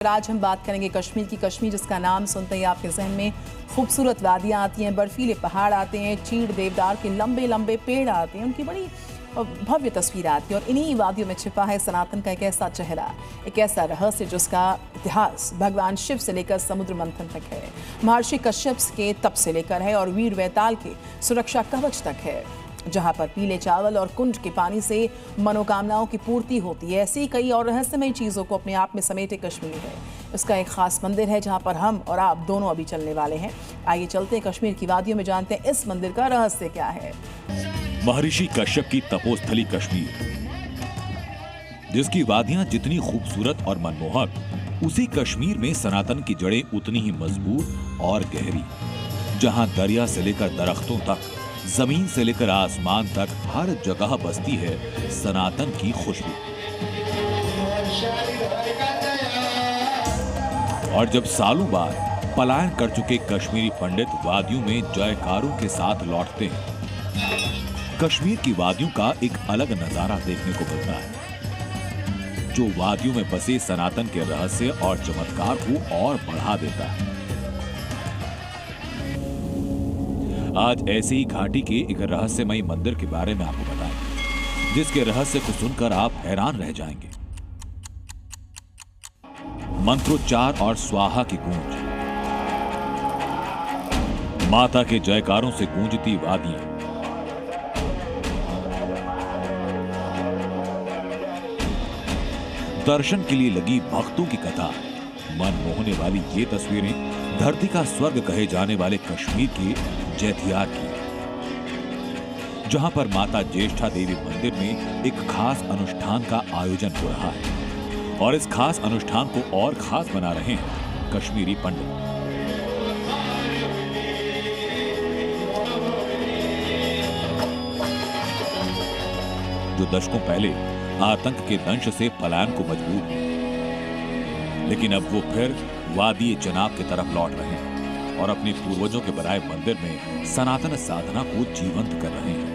आज हम बात करेंगे कश्मीर की। कश्मीर जिसका नाम सुनते ही आपके जहन में खूबसूरत वादियाँ आती हैं, बर्फीले पहाड़ आते हैं, चीड़ देवदार के लंबे लंबे पेड़ आते हैं, उनकी बड़ी भव्य तस्वीर आती है। और इन्हीं वादियों में छिपा है सनातन का एक ऐसा चेहरा, एक ऐसा रहस्य जिसका इतिहास भगवान शिव से लेकर समुद्र मंथन तक है, महर्षि कश्यप के तप से लेकर है और वीर वैताल के सुरक्षा कवच तक है, जहां पर पीले चावल और कुंड के पानी से मनोकामनाओं की पूर्ति होती है। ऐसी कई और रहस्यमयी चीज़ों को अपने आप में समेटे कश्मीर है। इसका एक खास मंदिर है जहां पर हम और आप दोनों अभी चलने वाले हैं। आइए चलते हैं कश्मीर की वादियों में, जानते हैं इस मंदिर का रहस्य क्या है। महर्षि कश्यप की तपोस्थली कश्मीर, जिसकी वादियां जितनी खूबसूरत और मनमोहक, उसी कश्मीर में सनातन की जड़ें उतनी ही मजबूत और गहरी। जहां दरिया से लेकर दरख्तों तक, जमीन से लेकर आसमान तक हर जगह बसती है सनातन की खुशबू। और जब सालों बाद पलायन कर चुके कश्मीरी पंडित वादियों में जयकारों के साथ लौटते हैं, कश्मीर की वादियों का एक अलग नजारा देखने को मिलता है, जो वादियों में बसे सनातन के रहस्य और चमत्कार को और बढ़ा देता है। आज ऐसे ही घाटी के एक रहस्यमयी मंदिर के बारे में आपको बताएं, जिसके रहस्य को सुनकर आप हैरान रह जाएंगे। मंत्रोच्चार और स्वाहा की गूंज, माता के जयकारों से गूंजती वादियां, दर्शन के लिए लगी भक्तों की कतार, मन मोहने वाली ये तस्वीरें धरती का स्वर्ग कहे जाने वाले कश्मीर के जैतियार की, जहां पर माता ज्येष्ठा देवी मंदिर में एक खास अनुष्ठान का आयोजन हो रहा है। और इस खास अनुष्ठान को और खास बना रहे हैं कश्मीरी पंडित। जो दशकों पहले आतंक के दंश से पलायन को मजबूर हुए, लेकिन अब वो फिर वादी जनाब की तरफ लौट रहे हैं और अपने पूर्वजों के बनाए मंदिर में सनातन साधना को जीवंत कर रहे हैं।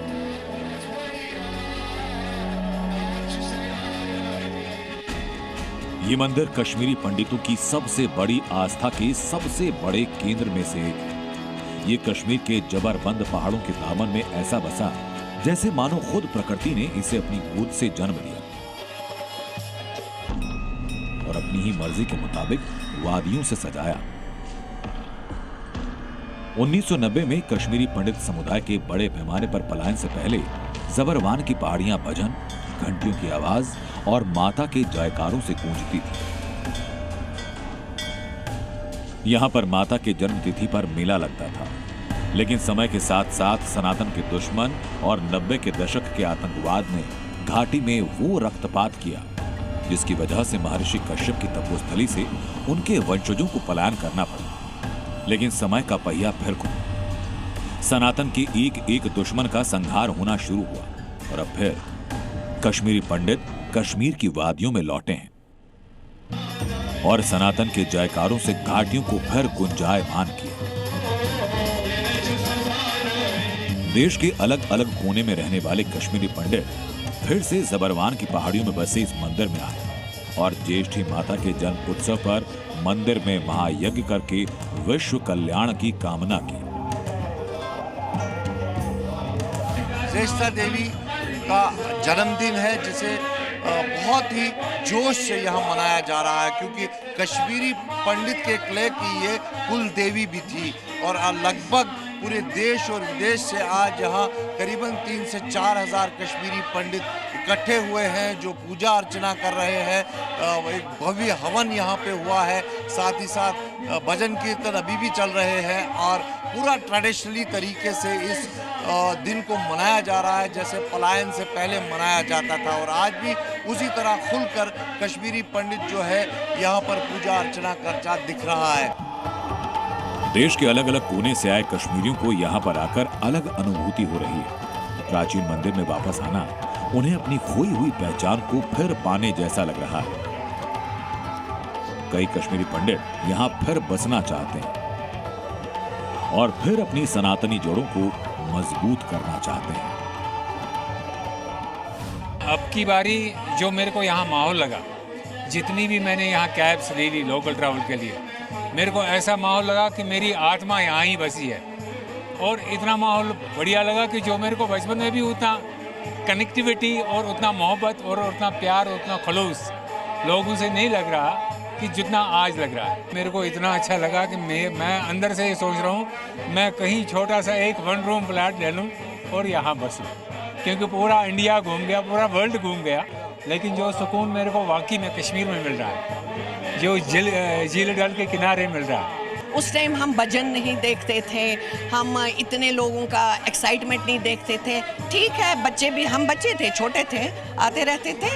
ये मंदिर कश्मीरी पंडितों की सबसे बड़ी आस्था के सबसे बड़े केंद्र में से एक है। ये कश्मीर के जबरबंद पहाड़ों के दामन में ऐसा बसा जैसे मानो खुद प्रकृति ने इसे अपनी गोद से जन्म दिया और अपनी ही मर्जी के मुताबिक वादियों से सजाया। 1990 में कश्मीरी पंडित समुदाय के बड़े पैमाने पर पलायन से पहले जबरवान की पहाड़ियां भजन, घंटियों की आवाज और माता के जयकारों से गूंजती थी। यहां पर माता के जन्म तिथि पर मेला लगता था, लेकिन समय के साथ साथ सनातन के दुश्मन और 90 के दशक के आतंकवाद ने घाटी में वो रक्तपात किया, जिसकी वजह से महर्षि कश्यप की तपोस्थली से उनके वंशजों को पलायन करना पड़ा। लेकिन समय का पहिया फिर घूमा, सनातन के एक एक दुश्मन का संहार होना शुरू हुआ और अब फिर कश्मीरी पंडित कश्मीर की वादियों में लौटे हैं और सनातन के जयकारों से घाटियों को फिर गुंजायमान किया। देश के अलग अलग कोने में रहने वाले कश्मीरी पंडित फिर से जबरवान की पहाड़ियों में बसे इस मंदिर में आए और ज्येष्ठी माता के जन्म उत्सव पर मंदिर में महायज्ञ करके विश्व कल्याण की कामना की। ज्येष्ठा देवी का जन्मदिन है, जिसे बहुत ही जोश से यहाँ मनाया जा रहा है, क्योंकि कश्मीरी पंडित के क्ले की ये कुल देवी भी थी और लगभग पूरे देश और विदेश से आज यहाँ करीबन 3 से 4 हजार कश्मीरी पंडित इकट्ठे हुए हैं, जो पूजा अर्चना कर रहे हैं। एक भव्य हवन यहाँ पे हुआ है, साथ ही साथ भजन कीर्तन अभी भी चल रहे हैं और पूरा ट्रेडिशनली तरीके से इस दिन को मनाया जा रहा है, जैसे पलायन से पहले मनाया जाता था। और आज भी उसी तरह खुलकर कश्मीरी पंडित जो है यहाँ पर पूजा अर्चना करता दिख रहा है। देश के अलग अलग कोने से आए कश्मीरियों को यहाँ पर आकर अलग अनुभूति हो रही है। प्राचीन मंदिर में वापस आना उन्हें अपनी खोई हुई पहचान को फिर पाने जैसा लग रहा है। कई कश्मीरी पंडित यहाँ फिर बसना चाहते हैं और फिर अपनी सनातनी जड़ों को मजबूत करना चाहते हैं। अब की बारी जो मेरे को यहाँ माहौल लगा, जितनी भी मैंने यहाँ कैब्स ले ली लोकल ट्रैवल के लिए, मेरे को ऐसा माहौल लगा कि मेरी आत्मा यहाँ ही बसी है। और इतना माहौल बढ़िया लगा कि जो मेरे को बचपन में भी उतना कनेक्टिविटी और उतना मोहब्बत और उतना प्यार, उतना खलूस लोगों से नहीं लग रहा कि जितना आज लग रहा है। मेरे को इतना अच्छा लगा कि मैं अंदर से ये सोच रहा हूँ मैं कहीं छोटा सा एक 1 रूम फ्लैट ले लूँ और यहाँ बसूँ, क्योंकि पूरा इंडिया घूम गया, पूरा वर्ल्ड घूम गया, लेकिन जो सुकून मेरे को वाकई में कश्मीर में मिल रहा है, जो झील डल के किनारे मिल रहा है। उस टाइम हम भजन नहीं देखते थे, हम इतने लोगों का एक्साइटमेंट नहीं देखते थे। ठीक है, बच्चे भी, हम बच्चे थे, छोटे थे, आते रहते थे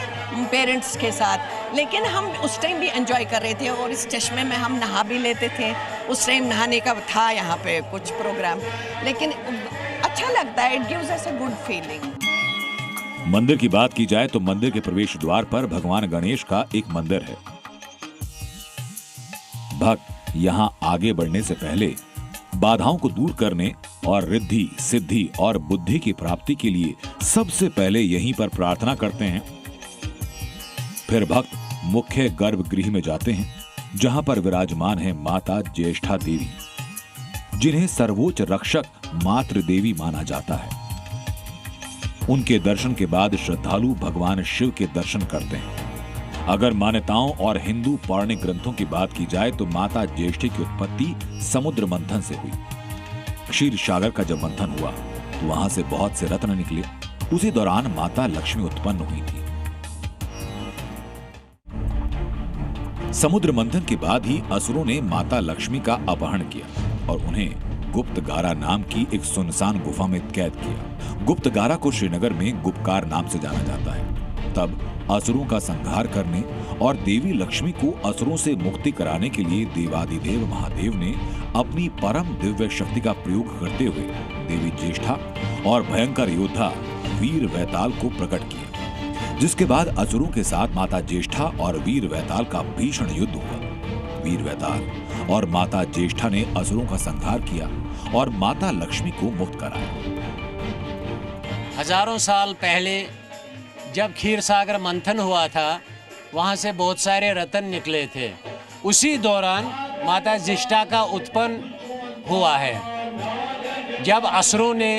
पेरेंट्स के साथ, लेकिन हम उस टाइम भी एंजॉय कर रहे थे और इस चश्मे में हम नहा भी लेते थे। उस टाइम नहाने का था यहाँ पे कुछ प्रोग्राम, लेकिन अच्छा लगता है, it gives us a good feeling. मंदिर की बात की जाए तो मंदिर के प्रवेश द्वार पर भगवान गणेश का एक मंदिर है। भक्त यहाँ आगे बढ़ने से पहले बाधाओं को दूर करने और रिद्धि, सिद्धि और बुद्धि की प्राप्ति के लिए सबसे पहले यहीं पर प्रार्थना करते हैं। फिर भक्त मुख्य गर्भगृह में जाते हैं, जहां पर विराजमान है माता ज्येष्ठा देवी, जिन्हें सर्वोच्च रक्षक मातृ देवी माना जाता है। उनके दर्शन के बाद श्रद्धालु भगवान शिव के दर्शन करते हैं। अगर मान्यताओं और हिंदू पौराणिक ग्रंथों की बात की जाए तो माता ज्येष्ठी की उत्पत्ति समुद्र मंथन से हुई। क्षीर सागर का जब मंथन हुआ तो वहां से बहुत से रत्न निकले। उसी दौरान माता लक्ष्मी उत्पन्न हुई थी। समुद्र मंथन के बाद ही असुरों ने माता लक्ष्मी का अपहरण किया और उन्हें गुप्तगारा नाम की एक सुनसान गुफा में कैद किया। गुप्तगारा को श्रीनगर में गुप्तकार नाम से जाना जाता है। तब असुरों का संहार करने और देवी लक्ष्मी को असुरों से मुक्ति कराने के लिए देवादिदेव महादेव ने अपनी परम दिव्य शक्ति का प्रयोग करते हुए देवी ज्येष्ठा और भयंकर योद्धा वीर वैताल को प्रकट किया, जिसके बाद असुरों के साथ माता ज्येष्ठा और वीर वैताल का भीषण युद्ध हुआ। वीर वैताल और माता ज्येष्ठा ने असुरों का संहार किया और माता लक्ष्मी को मुक्त कराया। हजारों साल पहले जब क्षीर सागर मंथन हुआ था, वहाँ से बहुत सारे रत्न निकले थे। उसी दौरान माता ज्येष्ठा का उत्पन्न हुआ है। जब असुरों ने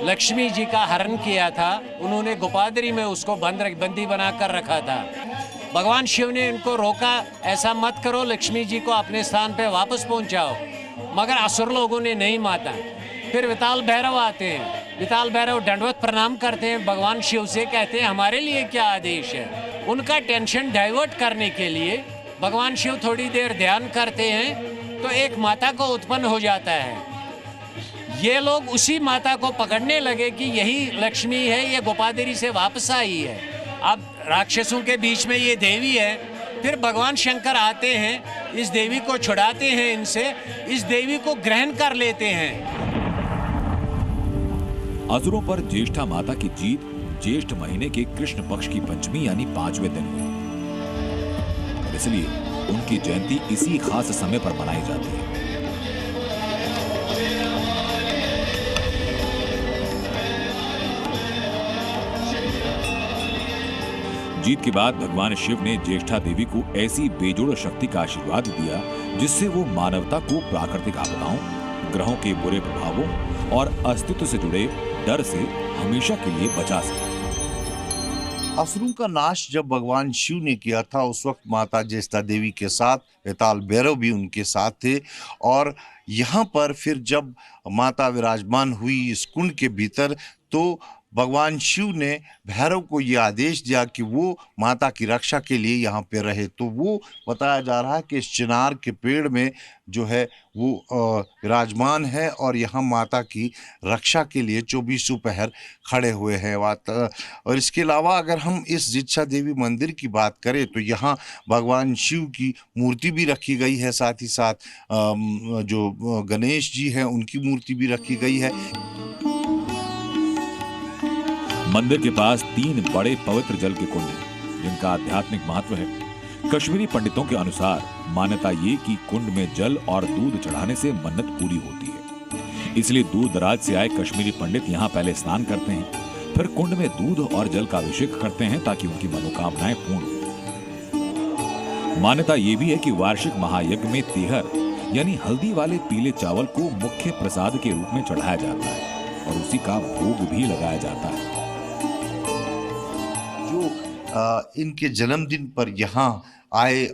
लक्ष्मी जी का हरण किया था, उन्होंने गोपादरी में उसको बंदी बनाकर रखा था। भगवान शिव ने इनको रोका, ऐसा मत करो, लक्ष्मी जी को अपने स्थान पे वापस पहुंचाओ, मगर असुर लोगों ने नहीं माना। फिर विताल भैरव आते हैं। विताल भैरव दंडवत प्रणाम करते हैं भगवान शिव से, कहते हैं हमारे लिए क्या आदेश है। उनका टेंशन डाइवर्ट करने के लिए भगवान शिव थोड़ी देर ध्यान करते हैं तो एक माता को उत्पन्न हो जाता है। ये लोग उसी माता को पकड़ने लगे कि यही लक्ष्मी है, ये गोपादरी से वापस आई है। अब राक्षसों के बीच में ये देवी है। फिर भगवान शंकर आते हैं, इस देवी को छुड़ाते हैं इनसे, इस देवी को ग्रहण कर लेते हैं। असुरों पर ज्येष्ठा माता की जीत ज्येष्ठ महीने के कृष्ण पक्ष की पंचमी यानी 5वें दिन हुई और इसलिए उनकी जयंती इसी खास समय पर मनाई जाती है। जीत के बाद भगवान शिव ने ज्येष्ठा देवी को ऐसी बेजोड़ शक्ति का आशीर्वाद दिया जिससे वो मानवता को प्राकृतिक आपदाओं, ग्रहों के बुरे प्रभावों और अस्तित्व से जुड़े डर से हमेशा के लिए बचा सके। असुरों का नाश जब भगवान शिव ने किया था, उस वक्त माता ज्येष्ठा देवी के साथ वेताल भैरव भी उनके साथ थे। और यहाँ पर फिर जब माता विराजमान हुई इस कुंड के भीतर, तो भगवान शिव ने भैरव को ये आदेश दिया कि वो माता की रक्षा के लिए यहाँ पे रहे। तो वो बताया जा रहा है कि इस चिनार के पेड़ में जो है वो विराजमान है और यहाँ माता की रक्षा के लिए 24 पहर खड़े हुए हैं। और इसके अलावा अगर हम इस ज्येष्ठा देवी मंदिर की बात करें तो यहाँ भगवान शिव की मूर्ति भी रखी गई है, साथ ही साथ जो गणेश जी हैं उनकी मूर्ति भी रखी गई है। मंदिर के पास 3 बड़े पवित्र जल के कुंड हैं, जिनका आध्यात्मिक महत्व है। कश्मीरी पंडितों के अनुसार मान्यता ये कि कुंड में जल और दूध चढ़ाने से मन्नत पूरी होती है। इसलिए दूर दराज से आए कश्मीरी पंडित यहाँ पहले स्नान करते हैं, फिर कुंड में दूध और जल का अभिषेक करते हैं ताकि उनकी मनोकामनाएं पूर्ण हो। मान्यता ये भी है कि वार्षिक महायज्ञ में तिहर यानी हल्दी वाले पीले चावल को मुख्य प्रसाद के रूप में चढ़ाया जाता है और उसी का भोग भी लगाया जाता है। जो इनके जन्मदिन पर यहाँ आए,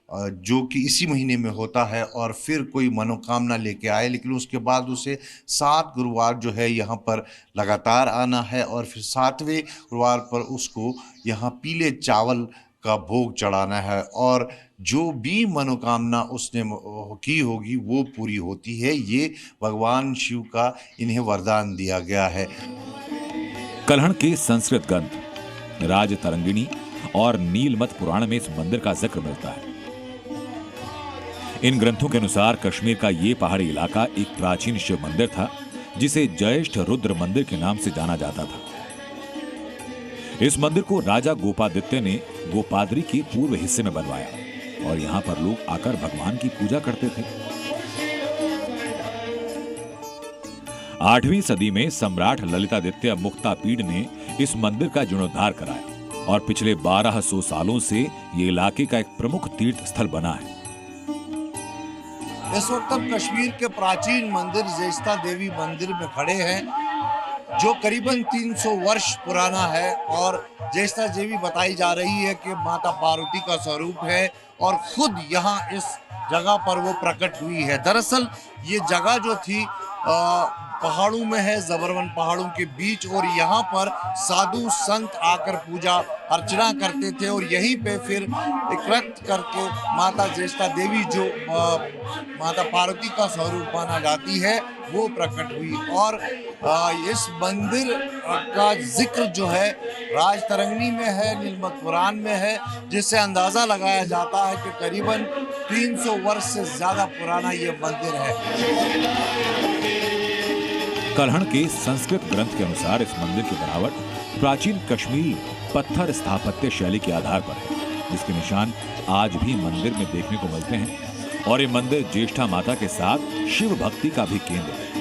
जो कि इसी महीने में होता है, और फिर कोई मनोकामना लेके आए, लेकिन उसके बाद उसे 7 गुरुवार जो है यहाँ पर लगातार आना है और फिर 7वें गुरुवार पर उसको यहाँ पीले चावल का भोग चढ़ाना है और जो भी मनोकामना उसने की होगी वो पूरी होती है। ये भगवान शिव का इन्हें वरदान दिया गया है। कल्हण के संस्कृत ग्रंथ राज तरंगिणी और नीलमत पुराण में इस मंदिर का जिक्र मिलता है। इन ग्रंथों के अनुसार कश्मीर का ये पहाड़ी इलाका एक प्राचीन शिव मंदिर था जिसे ज्येष्ठ रुद्र मंदिर के नाम से जाना जाता था। इस मंदिर को राजा गोपादित्य ने गोपाद्री के पूर्व हिस्से में बनवाया और यहाँ पर लोग आकर भगवान की पूजा करते थे। 8वीं सदी में सम्राट ललितादित्य मुक्तापीड ने इस मंदिर का जीर्णोद्धार कराया और पिछले 1200 सालों से ये इलाके का एक प्रमुख तीर्थ स्थल बना है। इस वक्त हम कश्मीर के प्राचीन मंदिर ज्येष्ठा देवी मंदिर में खड़े हैं, जो करीबन 300 वर्ष पुराना है और ज्येष्ठा देवी बताई जा रही है कि माता पार्वती का स्वरूप है और खुद यहाँ इस जगह पर वो प्रकट हुई है। दरअसल ये जगह जो थी पहाड़ों में है, जबरवन पहाड़ों के बीच, और यहाँ पर साधु संत आकर पूजा अर्चना करते थे और यहीं पे फिर एकत्र करके माता ज्येष्ठा देवी जो माता पार्वती का स्वरूप माना जाती है वो प्रकट हुई। और इस मंदिर का जिक्र जो है राज तरंगिणी में है, नीलमत पुराण में है, जिससे अंदाजा लगाया जाता है कि करीबन 300 वर्ष से ज्यादा पुराना ये मंदिर है। कल्हण के संस्कृत ग्रंथ के अनुसार इस मंदिर की बनावट प्राचीन कश्मीरी पत्थर स्थापत्य शैली के आधार पर है, जिसके निशान आज भी मंदिर में देखने को मिलते हैं और ये मंदिर ज्येष्ठा माता के साथ शिव भक्ति का भी केंद्र है।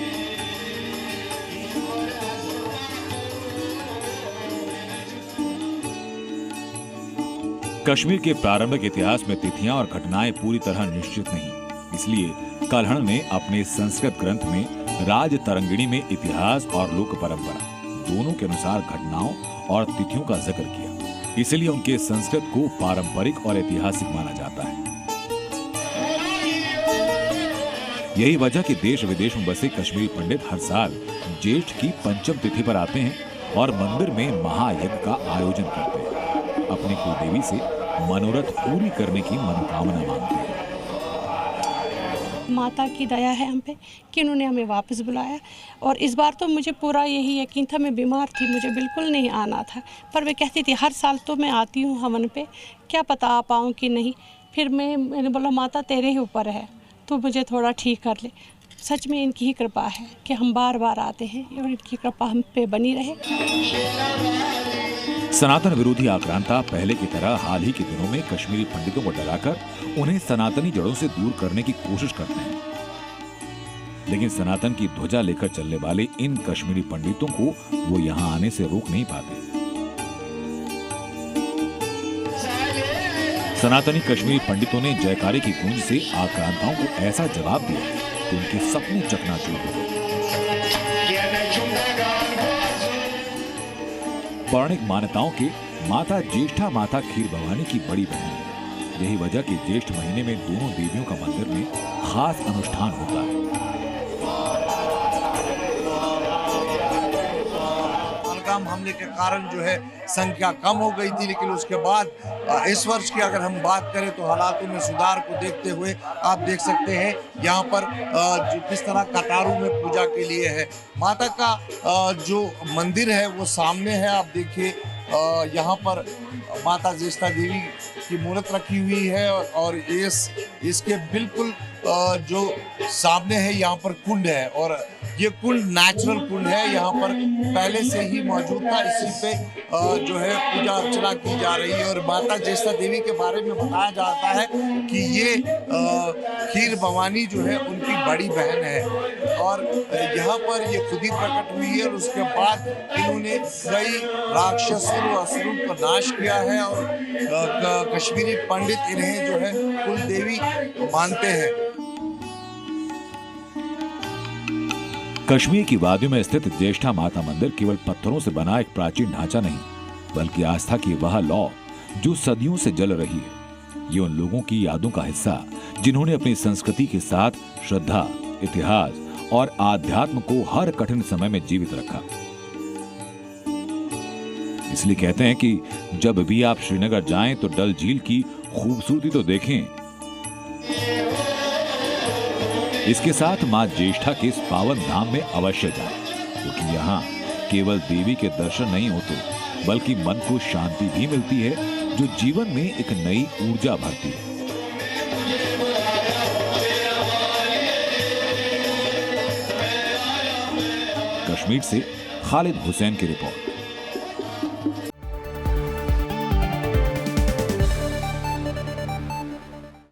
कश्मीर के प्रारंभिक इतिहास में तिथियां और घटनाएं पूरी तरह निश्चित नहीं, इसलिए कल्हण ने अपने संस्कृत ग्रंथ में राज तरंगिणी में इतिहास और लोक परंपरा दोनों के अनुसार घटनाओं और तिथियों का जिक्र किया, इसलिए उनके संस्कृत को पारंपरिक और ऐतिहासिक माना जाता है। यही वजह कि देश विदेश में बसे कश्मीरी पंडित हर साल ज्येष्ठ की पंचम तिथि पर आते हैं और मंदिर में महायज्ञ का आयोजन करते हैं, अपनी कुलदेवी से मनोरथ पूरी करने की मनोकामना मांगते हैं। माता की दया है हम पे कि उन्होंने हमें वापस बुलाया और इस बार तो मुझे पूरा यही यकीन था, मैं बीमार थी, मुझे बिल्कुल नहीं आना था, पर वे कहती थी हर साल तो मैं आती हूँ हवन पे, क्या पता आ पाऊँ कि नहीं। फिर मैंने बोला माता तेरे ही ऊपर है, तो मुझे थोड़ा ठीक कर ले। सच में इनकी ही कृपा है कि हम बार बार आते हैं और इनकी कृपा हम पे बनी रहे। सनातन विरोधी आक्रांता पहले की तरह हाल ही के दिनों में कश्मीरी पंडितों को डराकर उन्हें सनातनी जड़ों से दूर करने की कोशिश करते हैं, लेकिन सनातन की ध्वजा लेकर चलने वाले इन कश्मीरी पंडितों को वो यहाँ आने से रोक नहीं पाते। सनातनी कश्मीरी पंडितों ने जयकारे की गूंज से आक्रांताओं को ऐसा जवाब दिया कि उनके सपने चकनाचूर हो गए। पौराणिक मान्यताओं के माता ज्येष्ठा माता खीर भवानी की बड़ी बहन है। यही वजह कि ज्येष्ठ महीने में दोनों देवियों का मंदिर में खास अनुष्ठान होता है। पहलगाम हमले के कारण जो है संख्या कम हो गई थी, लेकिन उसके बाद इस वर्ष की अगर हम बात करें तो हालातों में सुधार को देखते हुए आप देख सकते हैं यहाँ पर किस तरह कतारों में पूजा के लिए है। माता का जो मंदिर है वो सामने है, आप देखिए यहाँ पर माता ज्येष्ठा देवी की मूर्त रखी हुई है और इसके बिल्कुल जो सामने है यहाँ पर कुंड है और ये कुंड नेचुरल कुंड है, यहाँ पर पहले से ही मौजूद था, इसी पे जो है पूजा अर्चना की जा रही है। और माता ज्येष्ठा देवी के बारे में बताया जाता है कि ये खीर भवानी जो है उनकी बड़ी बहन है, और यहाँ पर ये खुद ही प्रकट हुई है, और उसके बाद इन्होंने कई राक्षसों और असुरों का नाश किया है, और कश्मीरी पंडित इन्हें जो है कुल देवी मानते हैं। कश्मीर की वादियों में स्थित ज्येष्ठा माता मंदिर केवल पत्थरों से बना एक प्राचीन ढांचा नहीं, बल्कि आस्था की वह लौ जो सदियों से जल रही है। ये उन लोगों की यादों का हिस्सा जिन्होंने अपनी संस्कृति के साथ श्रद्धा, इतिहास और आध्यात्म को हर कठिन समय में जीवित रखा। इसलिए कहते हैं कि जब भी आप श्रीनगर जाएं तो डल झील की खूबसूरती तो देखें, इसके साथ मां ज्येष्ठा के इस पावन धाम में अवश्य जाएं, क्योंकि यहाँ केवल देवी के दर्शन नहीं होते, बल्कि मन को शांति भी मिलती है, जो जीवन में एक नई ऊर्जा भरती है। कश्मीर से खालिद हुसैन की रिपोर्ट।